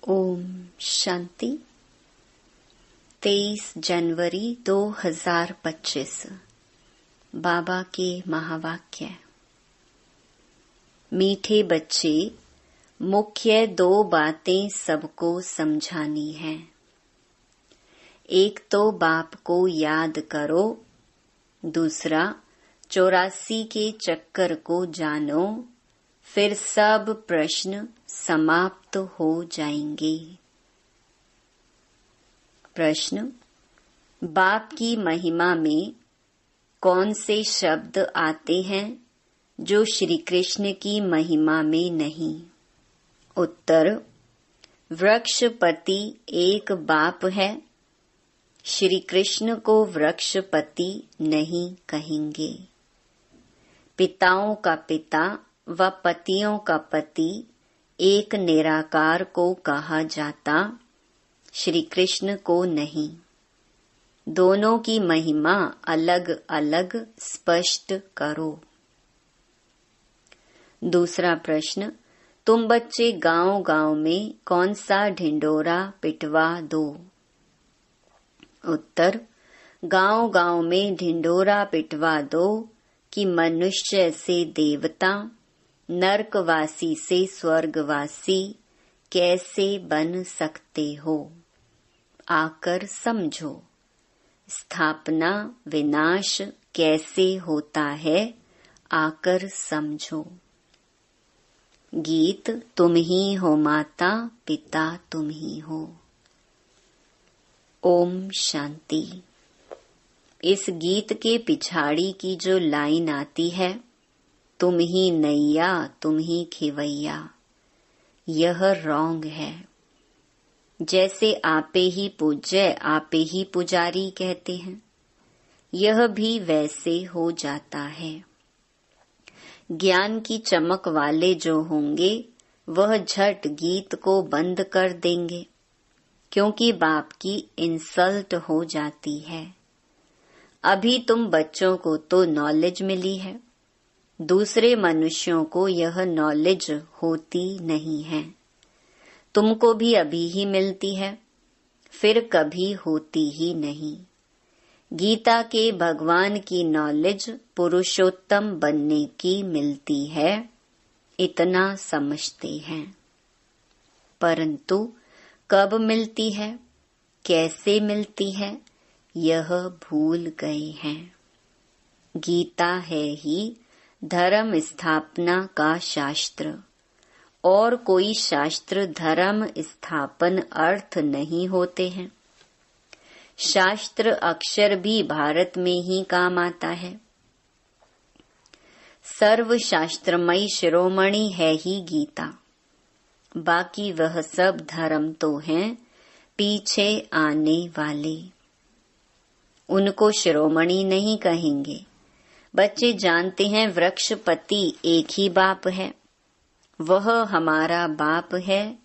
ओम शांति। 23 जनवरी 2025 बाबा के महावाक्य। मीठे बच्चे, मुख्य 2 बातें सबको समझानी हैं। एक तो बाप को याद करो, दूसरा 84 के चक्कर को जानो, फिर सब प्रश्न समाप्त हो जाएंगे। प्रश्न: बाप की महिमा में कौन से शब्द आते हैं जो श्री कृष्ण की महिमा में नहीं? उत्तर: वृक्षपति एक बाप है, श्री कृष्ण को वृक्षपति नहीं कहेंगे। पिताओं का पिता व पतियों का पति एक निराकार को कहा जाता, श्री कृष्ण को नहीं। दोनों की महिमा अलग अलग स्पष्ट करो। दूसरा प्रश्न: तुम बच्चे गांव गांव में कौन सा ढिंडोरा पिटवा दो? उत्तर: गांव गांव में ढिंडोरा पिटवा दो कि मनुष्य से देवता, नरकवासी से स्वर्गवासी कैसे बन सकते हो, आकर समझो। स्थापना विनाश कैसे होता है, आकर समझो। गीत: तुम ही हो माता, पिता तुम ही हो। ओम शांति। इस गीत के पिछाड़ी की जो लाइन आती है, तुम ही नैया तुम ही खिवैया, यह रॉन्ग है। जैसे आपे ही पूज्य आपे ही पुजारी कहते हैं, यह भी वैसे हो जाता है। ज्ञान की चमक वाले जो होंगे वह झट गीत को बंद कर देंगे, क्योंकि बाप की इंसल्ट हो जाती है। अभी तुम बच्चों को तो नॉलेज मिली है, दूसरे मनुष्यों को यह नॉलेज होती नहीं है। तुमको भी अभी ही मिलती है, फिर कभी होती ही नहीं। गीता के भगवान की नॉलेज पुरुषोत्तम बनने की मिलती है, इतना समझते हैं। परंतु कब मिलती है, कैसे मिलती है, यह भूल गए हैं। गीता है ही धर्म स्थापना का शास्त्र, और कोई शास्त्र धर्म स्थापन अर्थ नहीं होते हैं। शास्त्र अक्षर भी भारत में ही काम आता है। सर्व शास्त्रमयी शिरोमणि है ही गीता, बाकी वह सब धर्म तो हैं पीछे आने वाले। उनको शिरोमणि नहीं कहेंगे। बच्चे जानते हैं वृक्षपति एक ही बाप है, वह हमारा बाप है,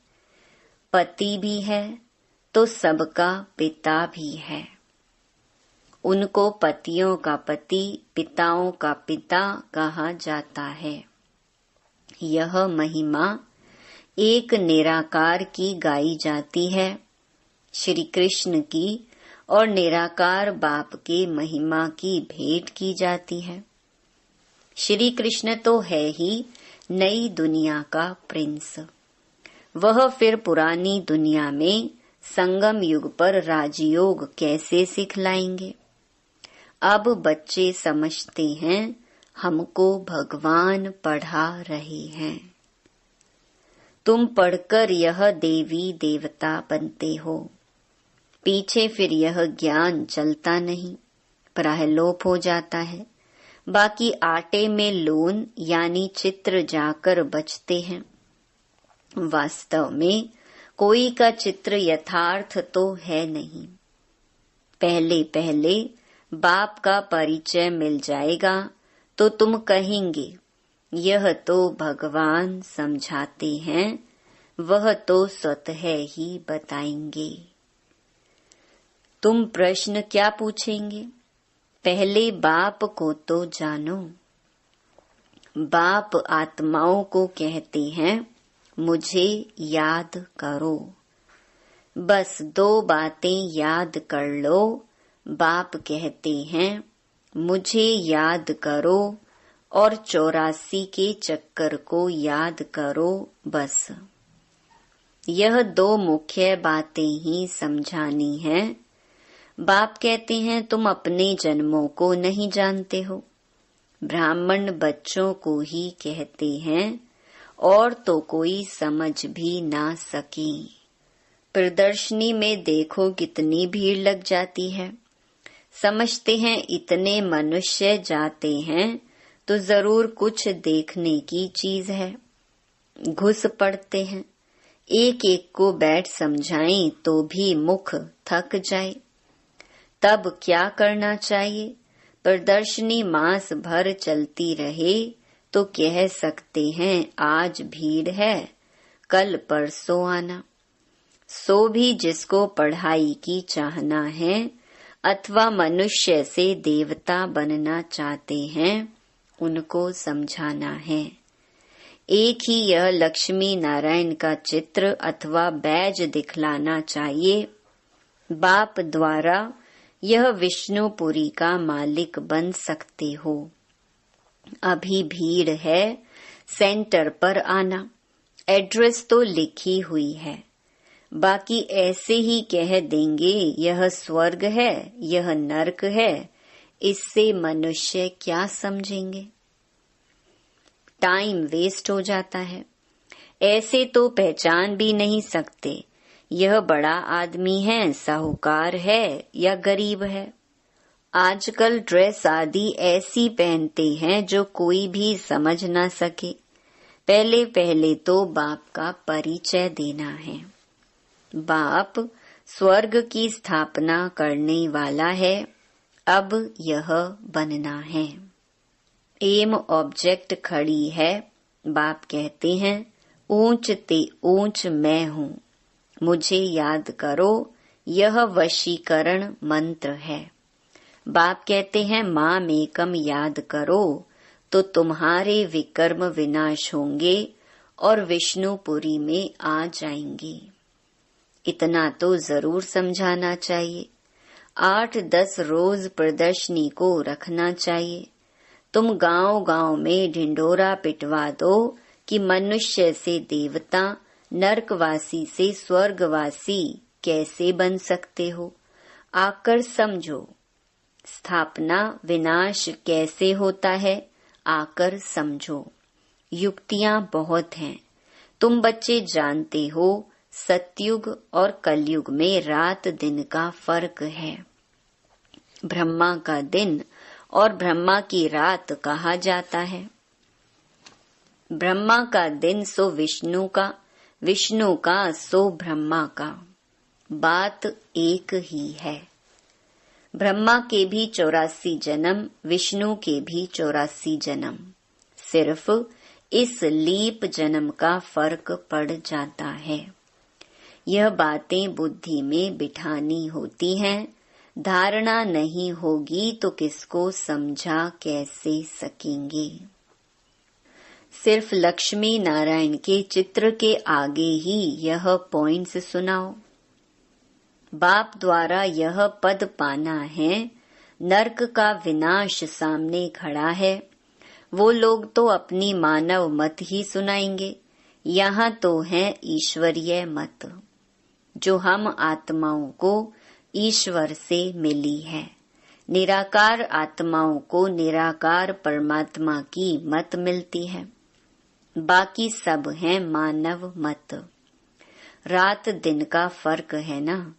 पति भी है तो सबका पिता भी है। उनको पतियों का पति, पिताओं का पिता कहा जाता है। यह महिमा एक निराकार की गाई जाती है, श्री कृष्ण की, और निराकार बाप के महिमा की भेंट की जाती है। श्री कृष्ण तो है ही नई दुनिया का प्रिंस। वह फिर पुरानी दुनिया में संगम युग पर राजयोग कैसे सिखलाएंगे? अब बच्चे समझते हैं हमको भगवान पढ़ा रहे हैं। तुम पढ़कर यह देवी देवता बनते हो, पीछे फिर यह ज्ञान चलता नहीं, प्रायलोप हो जाता है। बाकी आटे में लोन यानी चित्र जाकर बचते हैं। वास्तव में कोई का चित्र यथार्थ तो है नहीं। पहले पहले बाप का परिचय मिल जाएगा तो तुम कहेंगे यह तो भगवान समझाते हैं, वह तो स्वतः ही बताएंगे। तुम प्रश्न क्या पूछेंगे? पहले बाप को तो जानो। बाप आत्माओं को कहते हैं मुझे याद करो, बस 2 बातें याद कर लो। बाप कहते हैं मुझे याद करो और 84 के चक्कर को याद करो। बस यह 2 मुख्य बातें ही समझानी है। बाप कहते हैं तुम अपने जन्मों को नहीं जानते हो। ब्राह्मण बच्चों को ही कहते हैं और तो कोई समझ भी ना सके। प्रदर्शनी में देखो कितनी भीड़ लग जाती है। समझते हैं इतने मनुष्य जाते हैं तो जरूर कुछ देखने की चीज है। घुस पड़ते हैं। एक एक को बैठ समझाएं तो भी मुख थक जाए। तब क्या करना चाहिए? प्रदर्शनी मास भर चलती रहे तो कह सकते हैं आज भीड़ है, कल परसों आना। सो भी जिसको पढ़ाई की चाहना है अथवा मनुष्य से देवता बनना चाहते हैं उनको समझाना है। एक ही यह लक्ष्मी नारायण का चित्र अथवा बैज दिखलाना चाहिए। बाप द्वारा यह विष्णुपुरी का मालिक बन सकते हो। अभी भीड़ है, सेंटर पर आना। एड्रेस तो लिखी हुई है। बाकी ऐसे ही कह देंगे यह स्वर्ग है, यह नरक है। इससे मनुष्य क्या समझेंगे? टाइम वेस्ट हो जाता है। ऐसे तो पहचान भी नहीं सकते यह बड़ा आदमी है, साहूकार है या गरीब है। आजकल ड्रेस आदि ऐसी पहनते हैं जो कोई भी समझ ना सके। पहले पहले तो बाप का परिचय देना है। बाप स्वर्ग की स्थापना करने वाला है। अब यह बनना है। एम ऑब्जेक्ट खड़ी है। बाप कहते हैं ऊंच ते ऊंच मैं हूँ, मुझे याद करो। यह वशीकरण मंत्र है। बाप कहते हैं माम एकम याद करो तो तुम्हारे विकर्म विनाश होंगे और विष्णुपुरी में आ जाएंगे। इतना तो जरूर समझाना चाहिए। 8-10 रोज प्रदर्शनी को रखना चाहिए। तुम गांव गांव में ढिंडोरा पिटवा दो कि मनुष्य से देवता, नरकवासी से स्वर्गवासी कैसे बन सकते हो। आकर समझो। स्थापना विनाश कैसे होता है, आकर समझो। युक्तियां बहुत हैं। तुम बच्चे जानते हो सतयुग और कलयुग में रात दिन का फर्क है। ब्रह्मा का दिन और ब्रह्मा की रात कहा जाता है। ब्रह्मा का दिन सो विष्णु का, विष्णु का सो ब्रह्मा का। बात एक ही है। ब्रह्मा के भी 84 जन्म, विष्णु के भी 84 जन्म। सिर्फ इस लीप जन्म का फर्क पड़ जाता है। यह बातें बुद्धि में बिठानी होती हैं। धारणा नहीं होगी तो किसको समझा कैसे सकेंगे। सिर्फ लक्ष्मी नारायण के चित्र के आगे ही यह पॉइंट्स सुनाओ। बाप द्वारा यह पद पाना है। नरक का विनाश सामने खड़ा है। वो लोग तो अपनी मानव मत ही सुनाएंगे। यहाँ तो है ईश्वरीय मत, जो हम आत्माओं को ईश्वर से मिली है। निराकार आत्माओं को निराकार परमात्मा की मत मिलती है। बाकी सब है मानव मत। रात दिन का फर्क है ना।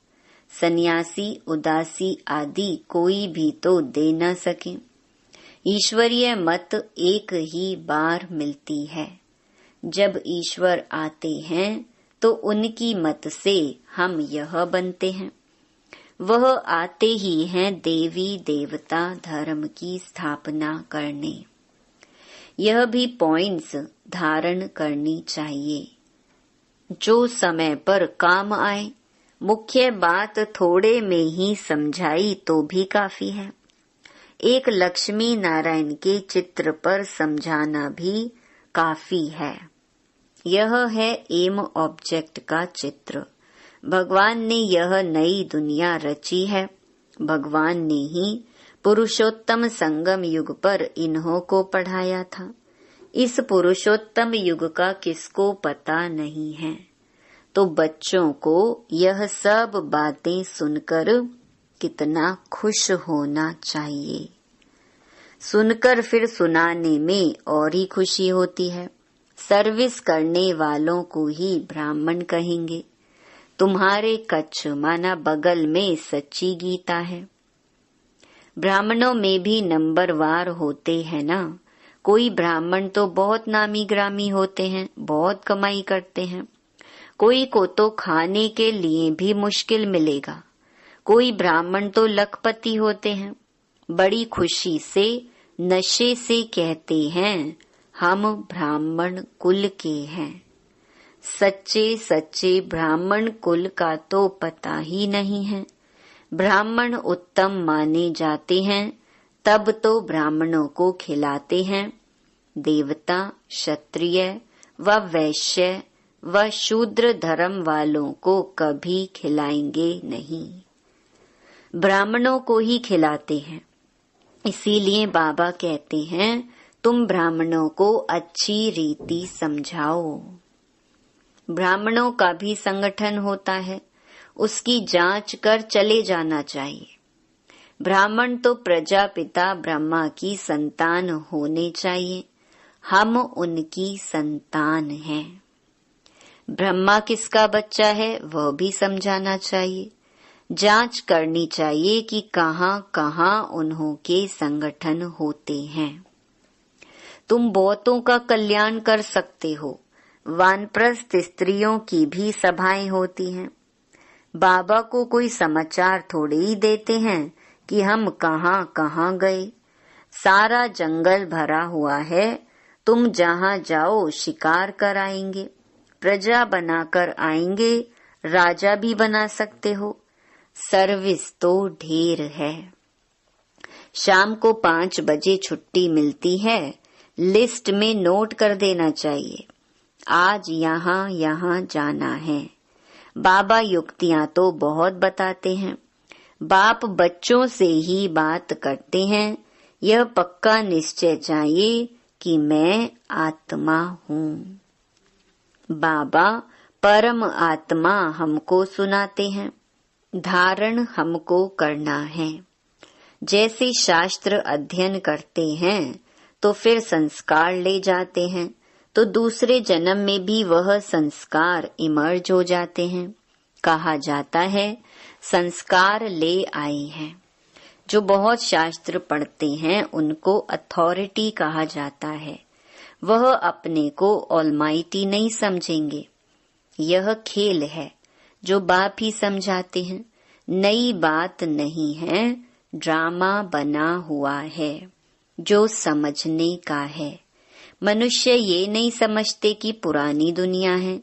सन्यासी, उदासी आदि कोई भी तो दे न सके। ईश्वरीय मत एक ही बार मिलती है। जब ईश्वर आते हैं तो उनकी मत से हम यह बनते हैं। वह आते ही हैं देवी देवता धर्म की स्थापना करने। यह भी पॉइंट्स धारण करनी चाहिए जो समय पर काम आए। मुख्य बात थोड़े में ही समझाई तो भी काफी है। एक लक्ष्मी नारायण के चित्र पर समझाना भी काफी है। यह है एम ऑब्जेक्ट का चित्र। भगवान ने यह नई दुनिया रची है। भगवान ने ही पुरुषोत्तम संगम युग पर इन्हों को पढ़ाया था। इस पुरुषोत्तम युग का किसको पता नहीं है। तो बच्चों को यह सब बातें सुनकर कितना खुश होना चाहिए। सुनकर फिर सुनाने में और ही खुशी होती है। सर्विस करने वालों को ही ब्राह्मण कहेंगे। तुम्हारे कच्छ माना बगल में सच्ची गीता है। ब्राह्मणों में भी नंबरवार होते हैं ना। कोई ब्राह्मण तो बहुत नामी ग्रामी होते हैं, बहुत कमाई करते हैं। कोई को तो खाने के लिए भी मुश्किल मिलेगा। कोई ब्राह्मण तो लखपति होते हैं। बड़ी खुशी से नशे से कहते हैं हम ब्राह्मण कुल के हैं। सच्चे सच्चे ब्राह्मण कुल का तो पता ही नहीं है। ब्राह्मण उत्तम माने जाते हैं तब तो ब्राह्मणों को खिलाते हैं। देवता, क्षत्रिय व वैश्य व शूद्र धर्म वालों को कभी खिलाएंगे नहीं, ब्राह्मणों को ही खिलाते हैं। इसीलिए बाबा कहते हैं तुम ब्राह्मणों को अच्छी रीति समझाओ। ब्राह्मणों का भी संगठन होता है, उसकी जांच कर चले जाना चाहिए। ब्राह्मण तो प्रजापिता ब्रह्मा की संतान होने चाहिए। हम उनकी संतान हैं। ब्रह्मा किसका बच्चा है वह भी समझाना चाहिए। जांच करनी चाहिए कि कहाँ कहाँ उन्हों के संगठन होते हैं। तुम बहुतों का कल्याण कर सकते हो। वानप्रस्थ स्त्रियों की भी सभाएं होती हैं। बाबा को कोई समाचार थोड़े ही देते हैं कि हम कहाँ कहाँ गए। सारा जंगल भरा हुआ है, तुम जहाँ जाओ शिकार कर आएंगे, प्रजा बनाकर आएंगे, राजा भी बना सकते हो। सर्विस तो ढेर है। शाम को 5 बजे छुट्टी मिलती है, लिस्ट में नोट कर देना चाहिए आज यहाँ यहाँ जाना है। बाबा युक्तियां तो बहुत बताते हैं। बाप बच्चों से ही बात करते हैं। यह पक्का निश्चय चाहिए कि मैं आत्मा हूँ। बाबा परम आत्मा हमको सुनाते हैं। धारण हमको करना है। जैसे शास्त्र अध्ययन करते हैं तो फिर संस्कार ले जाते हैं, तो दूसरे जन्म में भी वह संस्कार इमर्ज हो जाते हैं। कहा जाता है संस्कार ले आए हैं। जो बहुत शास्त्र पढ़ते हैं उनको अथॉरिटी कहा जाता है। वह अपने को ऑलमाइटी नहीं समझेंगे। यह खेल है जो बाप ही समझाते हैं। नई बात नहीं है, ड्रामा बना हुआ है जो समझने का है। मनुष्य ये नहीं समझते कि पुरानी दुनिया है।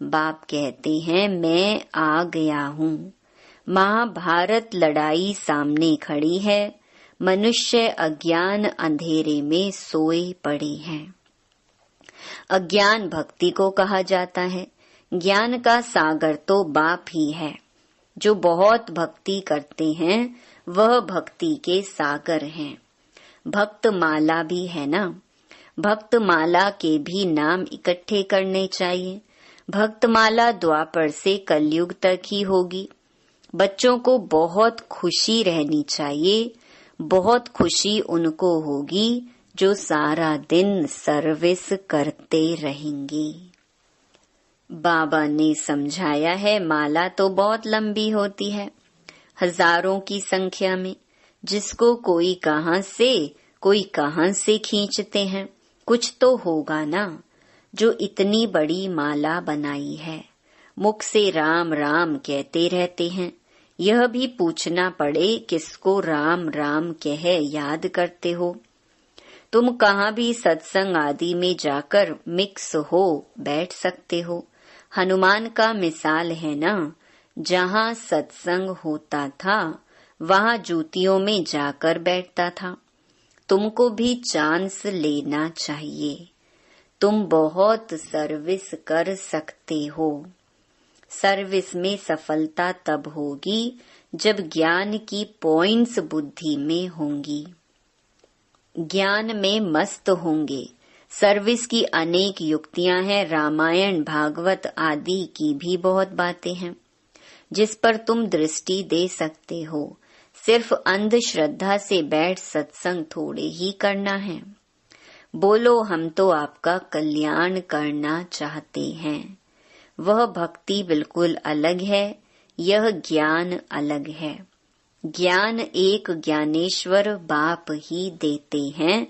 बाप कहते हैं मैं आ गया हूँ। महाभारत लड़ाई सामने खड़ी है। मनुष्य अज्ञान अंधेरे में सोए पड़े हैं। अज्ञान भक्ति को कहा जाता है। ज्ञान का सागर तो बाप ही है। जो बहुत भक्ति करते हैं वह भक्ति के सागर हैं। भक्त माला भी है ना। भक्त माला के भी नाम इकट्ठे करने चाहिए। भक्त माला द्वापर से कलयुग तक ही होगी। बच्चों को बहुत खुशी रहनी चाहिए। बहुत खुशी उनको होगी जो सारा दिन सर्विस करते रहेंगे। बाबा ने समझाया है माला तो बहुत लंबी होती है, हजारों की संख्या में, जिसको कोई कहां से खींचते हैं। कुछ तो होगा ना जो इतनी बड़ी माला बनाई है। मुख से राम राम कहते रहते हैं। यह भी पूछना पड़े किसको राम राम कह याद करते हो। तुम कहाँ भी सत्संग आदि में जाकर मिक्स हो बैठ सकते हो। हनुमान का मिसाल है ना। जहाँ सत्संग होता था वहाँ जूतियों में जाकर बैठता था। तुमको भी चांस लेना चाहिए। तुम बहुत सर्विस कर सकते हो। सर्विस में सफलता तब होगी जब ज्ञान की पॉइंट्स बुद्धि में होंगी। ज्ञान में मस्त होंगे। सर्विस की अनेक युक्तियां हैं, रामायण भागवत आदि की भी बहुत बातें हैं जिस पर तुम दृष्टि दे सकते हो। सिर्फ अंधश्रद्धा से बैठ सत्संग थोड़े ही करना है। बोलो हम तो आपका कल्याण करना चाहते हैं। वह भक्ति बिल्कुल अलग है, यह ज्ञान अलग है। ज्ञान एक ज्ञानेश्वर बाप ही देते हैं।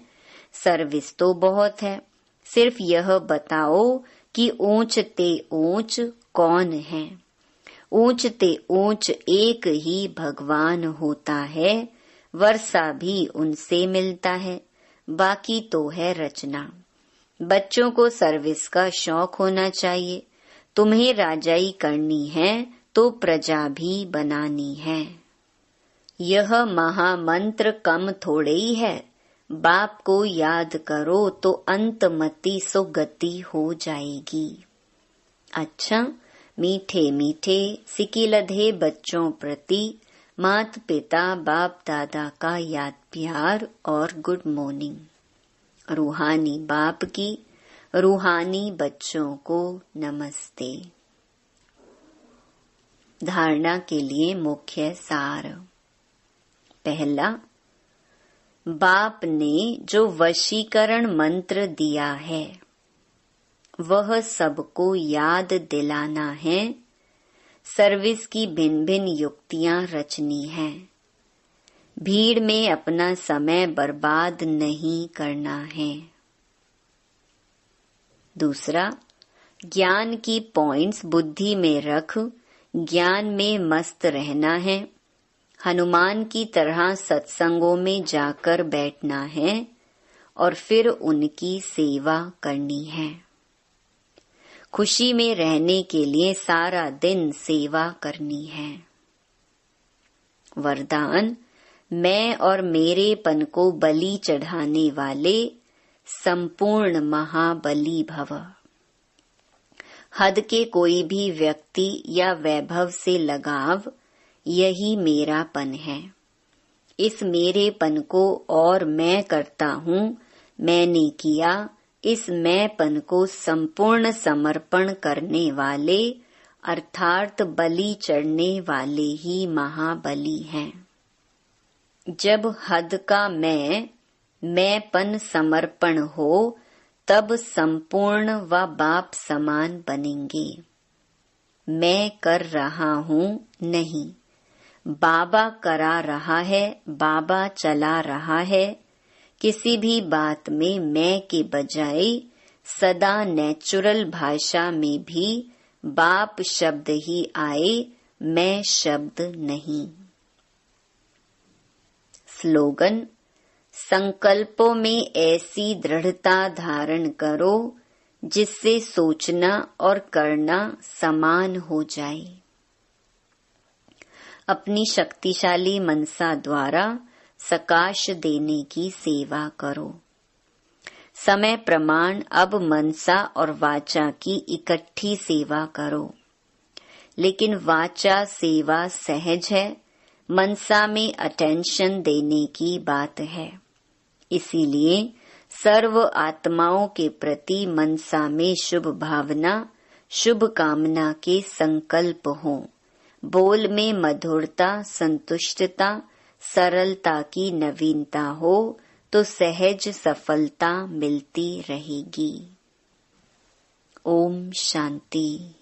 सर्विस तो बहुत है, सिर्फ यह बताओ कि ऊंच ते ऊंच कौन है। ऊंच ते ऊंच एक ही भगवान होता है, वर्षा भी उनसे मिलता है, बाकी तो है रचना। बच्चों को सर्विस का शौक होना चाहिए। तुम्हें राजाई करनी है तो प्रजा भी बनानी है। यह महामंत्र कम थोड़े ही है। बाप को याद करो तो अंतमति सुगति हो जाएगी। अच्छा, मीठे मीठे सिकिलधे बच्चों प्रति माता पिता बाप दादा का याद प्यार और गुड मॉर्निंग। रूहानी बाप की रूहानी बच्चों को नमस्ते। धारणा के लिए मुख्य सार। पहला, बाप ने जो वशीकरण मंत्र दिया है वह सबको याद दिलाना है। सर्विस की भिन्न भिन्न युक्तियां रचनी है। भीड़ में अपना समय बर्बाद नहीं करना है। दूसरा, ज्ञान की पॉइंट्स बुद्धि में रख ज्ञान में मस्त रहना है। हनुमान की तरह सत्संगों में जाकर बैठना है और फिर उनकी सेवा करनी है। खुशी में रहने के लिए सारा दिन सेवा करनी है। वरदान, मैं और मेरेपन को बलि चढ़ाने वाले संपूर्ण महाबली भव। हद के कोई भी व्यक्ति या वैभव से लगाव, यही मेरापन है। इस मेरेपन को और मैं करता हूँ, मैंने किया, इस मैंपन को संपूर्ण समर्पण करने वाले अर्थात बलि चढ़ने वाले ही महाबली हैं। जब हद का मैंपन समर्पण हो तब संपूर्ण व बाप समान बनेंगे। मैं कर रहा हूँ नहीं, बाबा करा रहा है, बाबा चला रहा है। किसी भी बात में मैं के बजाय सदा नेचुरल भाषा में भी बाप शब्द ही आए, मैं शब्द नहीं। स्लोगन, संकल्पों में ऐसी दृढ़ता धारण करो जिससे सोचना और करना समान हो जाए। अपनी शक्तिशाली मनसा द्वारा सकाश देने की सेवा करो। समय प्रमाण अब मनसा और वाचा की इकट्ठी सेवा करो। लेकिन वाचा सेवा सहज है, मनसा में अटेंशन देने की बात है। इसीलिए सर्व आत्माओं के प्रति मनसा में शुभ भावना, शुभ कामना के संकल्प हों। बोल में मधुरता, संतुष्टता, सरलता की नवीनता हो तो सहज सफलता मिलती रहेगी। ओम शांति।